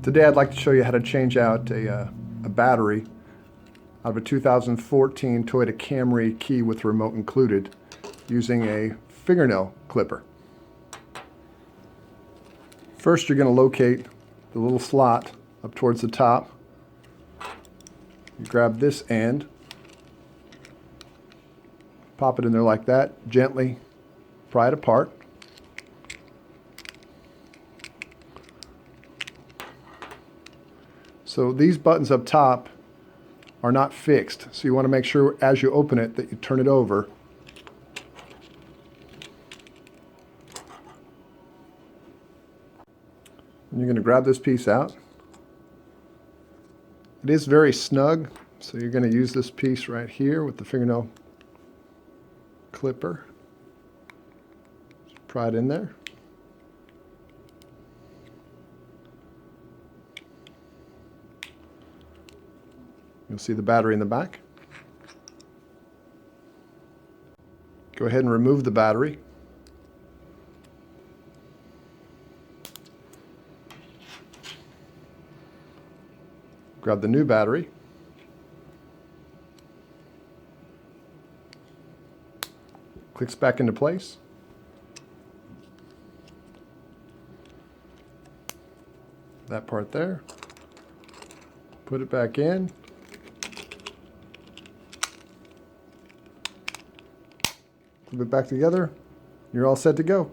Today I'd like to show you how to change out a battery out of a 2014 Toyota Camry key with remote included using a fingernail clipper. First, you're going to locate the little slot up towards the top. You grab this end, pop it in there like that, gently pry it apart. So these buttons up top are not fixed, so you want to make sure as you open it that you turn it over. And you're going to grab this piece out. It is very snug, so you're going to use this piece right here with the fingernail clipper. Just pry it in there. You'll see the battery in the back. Go ahead and remove the battery. Grab the new battery. Clicks back into place. That part there. Put it back in. Clip it back together. You're all set to go.